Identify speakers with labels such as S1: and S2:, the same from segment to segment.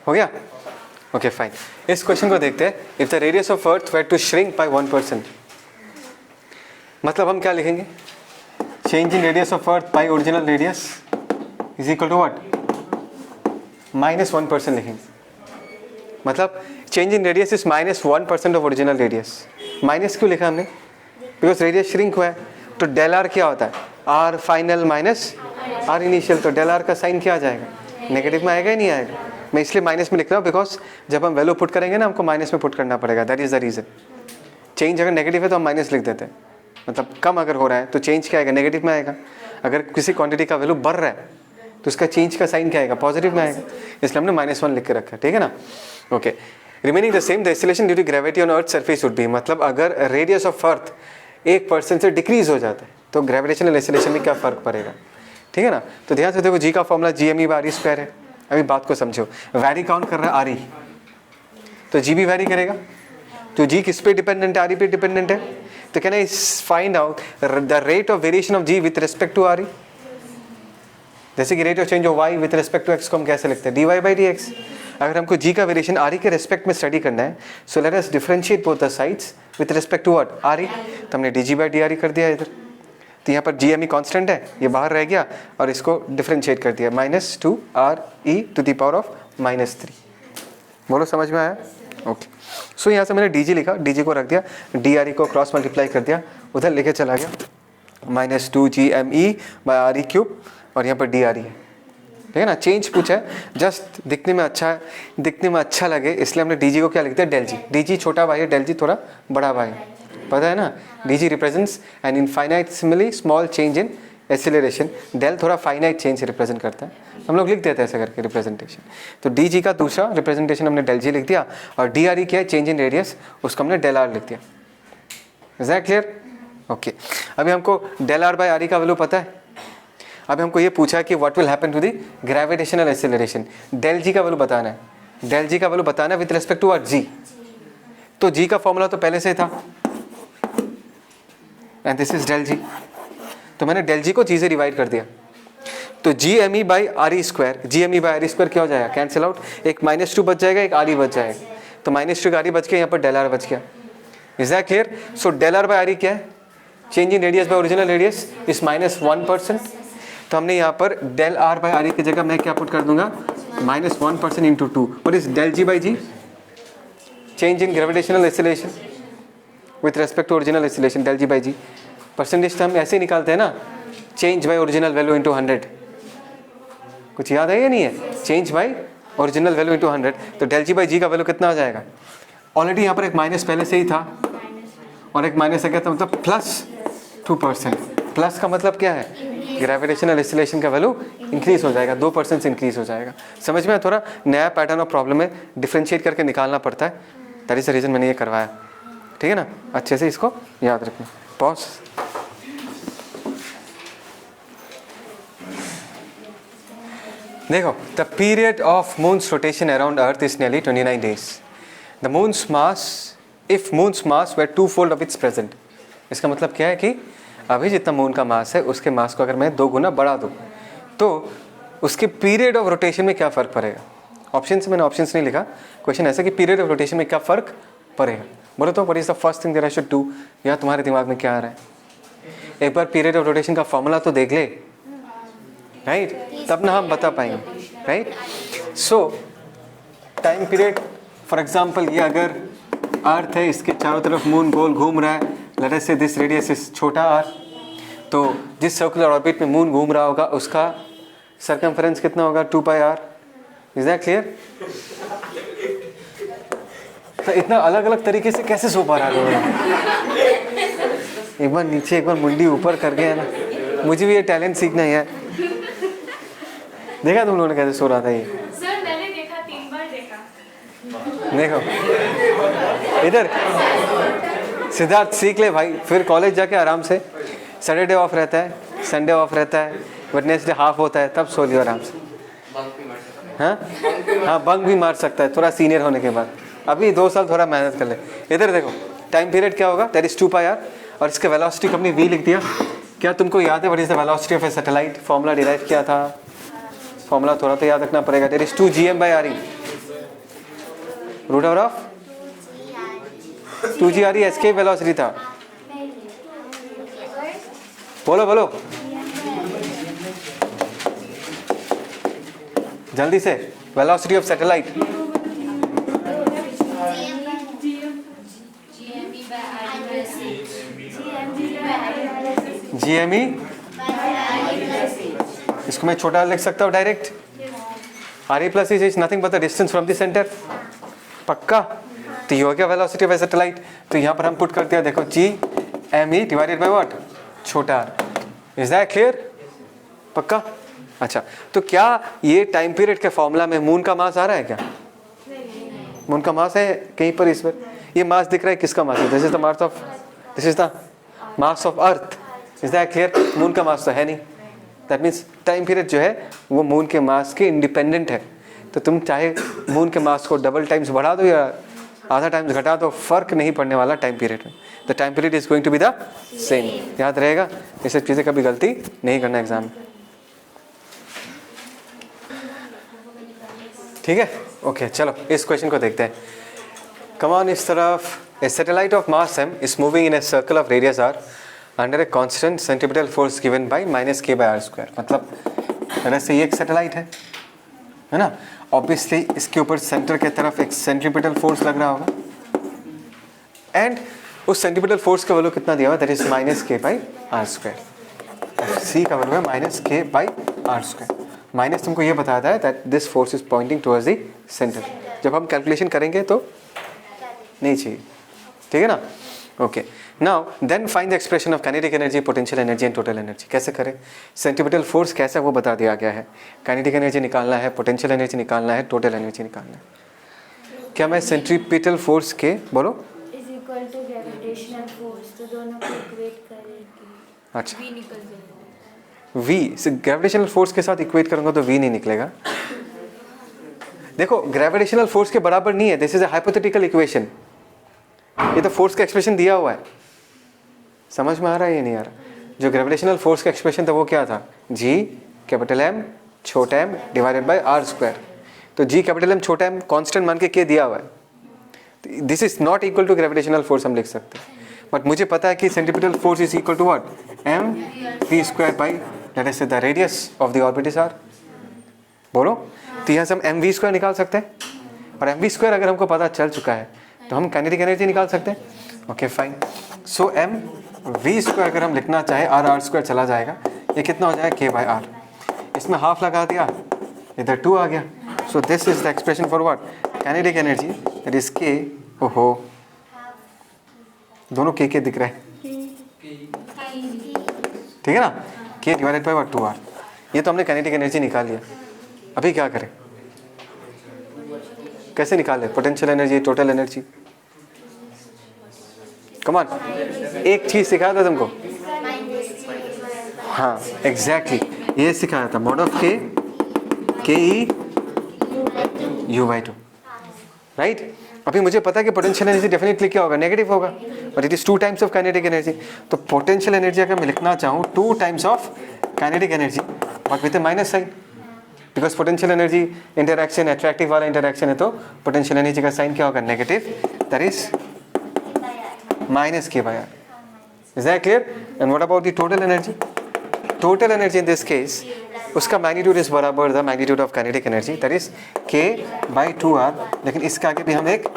S1: हो गया? Okay fine. इस क्वेश्चन को देखते हैं। If the radius of earth were to shrink by 1%, मतलब हम क्या लिखेंगे? Change in radius of earth by original radius is equal to what? -1% लिखेंगे। मतलब change in radius is -1% of original radius. Minus क्यों लिखा हमने? बिकॉज रेडियस श्रिंक हुआ है। तो डेल आर क्या होता है? R final minus R initial. तो डेल आर का साइन क्या आ जाएगा? नेगेटिव में आएगा ही नहीं आएगा? मैं इसलिए माइनस में लिख रहा हूँ बिकॉज जब हम वैल्यू पुट करेंगे ना हमको माइनस में पुट करना पड़ेगा। That is the reason. Change अगर नेगेटिव है तो हम माइनस लिख देते हैं, मतलब कम अगर हो रहा है तो चेंज क्या आएगा? नेगेटिव में आएगा। अगर किसी क्वांटिटी का वैल्यू बढ़ रहा है तो उसका चेंज का साइन क्या आएगा? पॉजिटिव में आएगा। इसलिए हमने -1 लिख के रखा है, ठीक है ना? Okay. Remaining the same, the acceleration due to gravity on earth surface would be, मतलब अगर रेडियस ऑफ अर्थ 1% से डिक्रीज हो जाता है तो ग्रेविटेशनल एक्सीलरेशन में क्या फर्क पड़ेगा, ठीक है ना? तो ध्यान से देखो, जी का फॉर्मूला GME/r² है। अभी बात को समझो, वैरी काउंट कर रहा है RE, तो जी भी वैरी करेगा। तो जी किस पे डिपेंडेंट है? RE पे डिपेंडेंट है। तो can I find out the rate of variation of g with respect to RE? जैसे कि rate of change of y with respect to x को हम कैसे लिखते हैं? dy/dx। अगर हमको g का वेरिएशन RE के रिस्पेक्ट में स्टडी करना है, so let us differentiate both the sides with respect to what? RE। तो हमने dg/dre कर दिया इधर। तो यहाँ पर GME कांस्टेंट है, ये बाहर रह गया और इसको डिफरेंशिएट कर दिया, -2RE⁻³ बोलो समझ में आया? ओके। सो यहाँ से मैंने dg लिखा, dg को रख दिया, dre को क्रॉस मल्टीप्लाई कर दिया, उधर लेके चला गया -2GME/RE³ और यहाँ पर dre है, ठीक है ना? चेंज पूछा है, जस्ट दिखने में अच्छा लगे इसलिए हमने dg को क्या लिख दिया? डेल जी। dg छोटा भाई है, डेल जी थोड़ा बड़ा भाई है, पता है ना? dg represents an infinitely small change in acceleration, del थोड़ा फाइनाइट चेंज रिप्रेजेंट करता है, हम लोग लिख देते हैं ऐसा करके रिप्रेजेंटेशन। तो dg का दूसरा रिप्रेजेंटेशन हमने डेल जी लिख दिया और dre क्या है? चेंज इन रेडियस, उसको हमने डेल आर लिख दिया। Is that clear? ओके। अभी हमको डेल r/RE का वैल्यू पता है। अभी हमको ये पूछा है कि what will happen to the gravitational acceleration, del g का वैल्यू बताना है। डेल जी का वैल्यू बताना है विद रिस्पेक्ट टू व्हाट? जी। तो जी का फॉर्मूला तो पहले से ही था, एंड दिस इज डेल जी। तो मैंने डेल जी को जी से डिवाइड कर दिया, तो GME/RE², GME/RE² क्या हो जाएगा? कैंसिल आउट, एक -2 बच जाएगा, एक RE बच जाएगा। तो -2 RE बच गया, यहाँ पर डेल आर बच गया। Is that clear? So del r/RE क्या है? Change in radius by original radius is -1%। तो हमने यहाँ पर डेल r/RE की जगह मैं क्या पुट कर दूंगा? -1% into 2। What is del g/g? Change in gravitational acceleration with respect to original acceleration, del g/g। Percentage तो हम ऐसे ही निकालते हैं ना, change by original value into 100। कुछ याद है या नहीं है? Change by original value into 100। तो डेल g/g का वैल्यू कितना आ जाएगा? ऑलरेडी यहाँ पर एक माइनस पहले से ही था और एक माइनस आ गया, तो मतलब +2%। प्लस का मतलब क्या है? ग्रेविटेशनल एक्सीलरेशन का वैल्यू इंक्रीज हो जाएगा, 2% से इंक्रीज हो जाएगा। समझ में? थोड़ा नया पैटर्न ऑफ प्रॉब्लम में डिफ्रेंशिएट करके निकालना पड़ता है, दैट इज द रीजन मैंने ये करवाया, ठीक है ना? अच्छे से इसको याद रखना। पॉज। देखो, the period of moon's rotation around earth is nearly 29 days. The moon's mass, if moon's mass were 2-fold of its present. इसका मतलब क्या है कि अभी जितना मून का मास है उसके मास को अगर मैं 2 गुना बढ़ा दूँ तो उसके पीरियड ऑफ रोटेशन में क्या फ़र्क पड़ेगा? ऑप्शन से मैंने ऑप्शंस नहीं लिखा, क्वेश्चन ऐसा कि पीरियड ऑफ रोटेशन में क्या फ़र्क पड़ेगा। बोलो तो what is the first thing that I should do? या तुम्हारे दिमाग में क्या आ रहा है? एक बार पीरियड ऑफ रोटेशन का फॉर्मूला तो देख ले, राइट? तब ना हम बता पाएंगे, right? So time period, for example ये अगर अर्थ है, इसके चारों तरफ मून गोल घूम रहा है, लेट अस से दिस रेडियस इज छोटा r, तो जिस सर्कुलर ऑर्बिट में मून घूम रहा होगा उसका सर्कमफरेंस कितना होगा? 2πr। Is that clear? तो इतना अलग अलग तरीके से कैसे सो पा रहा है? एक बार नीचे एक बार मुंडी ऊपर कर गया ना, मुझे भी ये टैलेंट सीखना है। देखा तुम लोगों ने कैसे सो रहा था? ये
S2: सर मैंने देखा, 3 बार देखा।
S1: देखो इधर सिद्धार्थ सीख ले भाई, फिर कॉलेज जाके आराम से, सैटरडे ऑफ रहता है, संडे ऑफ रहता है, वेडनेसडे हाफ होता है, तब सो लियो आराम से। हाँ बंक भी मार सकता है थोड़ा सीनियर होने के बाद। अभी 2 साल थोड़ा मेहनत कर ले। इधर देखो, टाइम पीरियड क्या होगा? दैट इज 2πr और इसके वेलोसिटी को हमने v लिख दिया। क्या तुमको याद है what is the velocity of a satellite? Formula derive किया था, फॉर्मूला थोड़ा तो याद रखना पड़ेगा। That is 2 GM/RE। Root over of 2g r escape velocity था। बोलो बोलो जल्दी से, वेलोसिटी ऑफ सैटेलाइट। GME, इसको मैं छोटा लिख सकता हूँ direct. RE plus is nothing but the distance from the centre. पक्का? तो ये हो गया वेलोसिटी ऑफ सैटेलाइट। तो यहाँ पर हम पुट करते हैं, देखो GME डिवाइडेड बाय व्हाट, छोटा r। Is that clear? पक्का? अच्छा, तो क्या ये टाइम पीरियड के फॉर्मूला में मून का मास आ रहा है क्या? मून का मास है कहीं पर? इस पर ये मास दिख रहा है, किसका मास है? This is the mass of earth. Is that clear? Moon का मास तो है नहीं। दैट मीन्स टाइम पीरियड जो है वो मून के मास के इंडिपेंडेंट है। तो तुम चाहे मून के मास को डबल टाइम्स बढ़ा दो या आधा टाइम्स घटा दो, फर्क नहीं पड़ने वाला टाइम पीरियड में। The time period is going to be the same. याद रहेगा, ये सब चीज़ें कभी गलती नहीं करना एग्जाम में। ठीक है, ओके चलो इस क्वेश्चन को देखते हैं। कम ऑन, इस तरफ। A satellite of mass m is moving in a circle of radius r under a constant centripetal force given by -k/r²। मतलब तरह से ये एक सैटेलाइट है ना, ऑब्वियसली इसके ऊपर सेंटर की तरफ एक सेंट्रीपिटल फोर्स लग रहा होगा, एंड उस सेंट्रीपिटल फोर्स का वैल्यू कितना दिया हुआ, दैट इज -k/r²। c का वैल्यू है -k/r²। माइनस तुमको ये बताता है that this force is pointing towards the centre. जब हम कैलकुलेशन करेंगे तो नहीं चाहिए, ठीक है ना? Okay, now then find the expression of kinetic energy, potential energy and total energy. कैसे करें? सेंट्रीपिटल फोर्स कैसा वो बता दिया गया है। काइनेटिक एनर्जी निकालना है, पोटेंशियल एनर्जी निकालना है, टोटल एनर्जी निकालना है। क्या मैं सेंट्रीपिटल फोर्स के, बोलो,
S3: is equal to gravitational force, तो दोनों को इक्वेट करेंगे।
S1: अच्छा,
S3: v निकल जाएगा।
S1: V ग्रेविटेशनल फोर्स के साथ इक्वेट करूंगा तो V नहीं निकलेगा। देखो ग्रेविटेशनल फोर्स के बराबर नहीं है, this is a hypothetical equation. ये तो फोर्स का एक्सप्रेशन दिया हुआ है, समझ में आ रहा है ये नहीं आ रहा? जो ग्रेविटेशनल फोर्स का एक्सप्रेशन था वो क्या था? G कैपिटल M छोटा m डिवाइडेड बाय r²। तो G कैपिटल M छोटा m कांस्टेंट मान के k दिया हुआ है। This is not equal to gravitational force हम लिख सकते हैं, बट मुझे पता है कि centripetal force is equal to what, mv² by that is the radius of the orbit is r। बोलो, तो यहाँ से हम mv² निकाल सकते हैं, और mv² अगर हमको पता चल चुका है तो हम काइनेटिक एनर्जी निकाल सकते हैं। ओके फाइन, सो mv² अगर हम लिखना चाहे r² चला जाएगा, ये कितना हो जाएगा k/r। इसमें हाफ लगा दिया, इधर 2 आ गया। So this is the expression for what, kinetic energy, that is k। ओहो, दोनों k दिख रहा है, ठीक है ना? k divided by 2r। ये तो हमने काइनेटिक एनर्जी निकाल लिया। अभी क्या करें, कैसे निकाले potential energy, total energy? Come on, एक चीज सिखाया था तुमको, हाँ एग्जैक्टली ये सिखाया था, mod of k e u/2, right? अभी मुझे पता है कि पोटेंशियल एनर्जी डेफिनेटली क्या होगा, नेगेटिव होगा, but it is 2 times of kinetic energy. तो पोटेंशियल एनर्जी अगर मैं लिखना चाहूँ 2 times of kinetic energy but with minus sign, because potential energy interaction attractive वाला इंटरैक्शन है, तो पोटेंशियल एनर्जी का साइन क्या होगा, negative, that is -k/r। Is that clear? And what about the total energy? Total energy in this case, उसका magnitude is बराबर the magnitude of kinetic energy, that is k/2r, लेकिन इसके आगे भी हम एक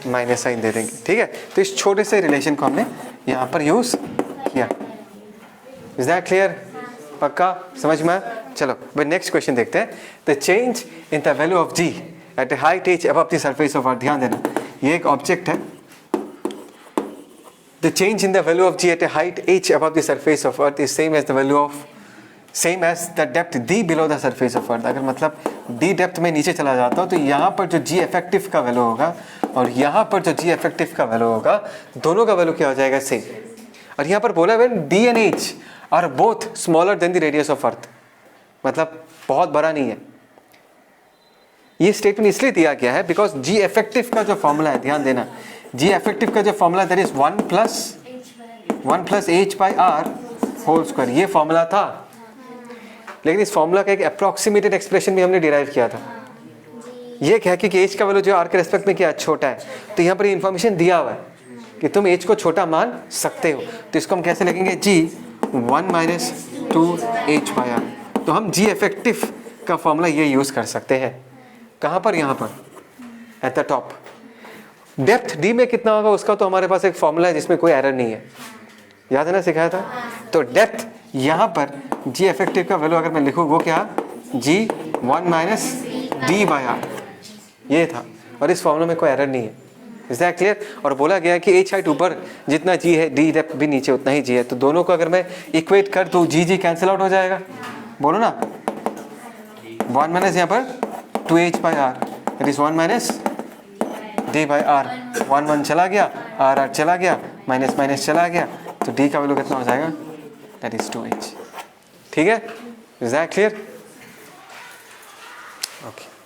S1: माइनस साइन दे देंगे, ठीक है? तो इस छोटे से रिलेशन को हमने यहाँ पर यूज किया। Is that clear? पक्का समझ में? चलो भाई नेक्स्ट क्वेश्चन देखते हैं। The change in the value of g at a height h above the surface of earth. ध्यान देना, ये एक ऑब्जेक्ट है। The change in the value of g at a height h above the surface of earth is same as the value of, same as the depth d below the surface of अर्थ। अगर मतलब d depth में नीचे चला जाता हूँ तो यहाँ पर जो g इफेक्टिव का वैल्यू होगा और यहाँ पर जो g इफेक्टिव का वैल्यू होगा, दोनों का वैल्यू क्या हो जाएगा, सेम। और यहाँ पर बोला when d and h are both smaller than the radius of earth, मतलब बहुत बड़ा नहीं है। ये स्टेटमेंट इसलिए दिया गया है बिकॉज g इफेक्टिव का जो फॉर्मूला है, ध्यान देना, g इफेक्टिव का जो formula that is 1 + h/r whole square, ये फॉर्मूला था। लेकिन इस फॉर्मूला का एक अप्रॉक्सीमेटेड एक्सप्रेशन भी हमने डिराइव किया था, ये कह के कि एच का वैल्यू जो आर के रेस्पेक्ट में क्या छोटा है, तो यहाँ पर ये इन्फॉर्मेशन दिया हुआ है कि तुम एच को छोटा मान सकते हो। तो इसको हम कैसे लिखेंगे, जी 1 माइनस 2h बाई आर। तो हम जी इफेक्टिव का फॉर्मूला ये यूज़ कर सकते हैं। कहाँ पर, यहाँ पर at the top. Depth d में कितना होगा उसका तो हमारे पास एक फॉर्मूला है जिसमें कोई एरर नहीं है, याद है ना, सिखाया था। तो डेप्थ यहाँ पर जी इफेक्टिव का वैल्यू अगर मैं लिखूँ वो क्या, जी 1 माइनस डी बाई आर, ये था। और इस फॉर्मूला में कोई एरर नहीं है। Is that clear? और बोला गया है कि एच हाइट ऊपर जितना जी है, डी डेप्थ भी नीचे उतना ही जी है। तो दोनों को अगर मैं इक्वेट कर तो जी जी कैंसिल आउट हो जाएगा, बोलो ना। 1 माइनस यहाँ पर 2h by R, it is 1 minus d by R. 1 1 चला गया, आर आर चला गया, माइनस माइनस चला गया, तो डी का वैल्यू कितना हो जाएगा, दैट इज 2h। ठीक है, इज दैट क्लियर? ओके।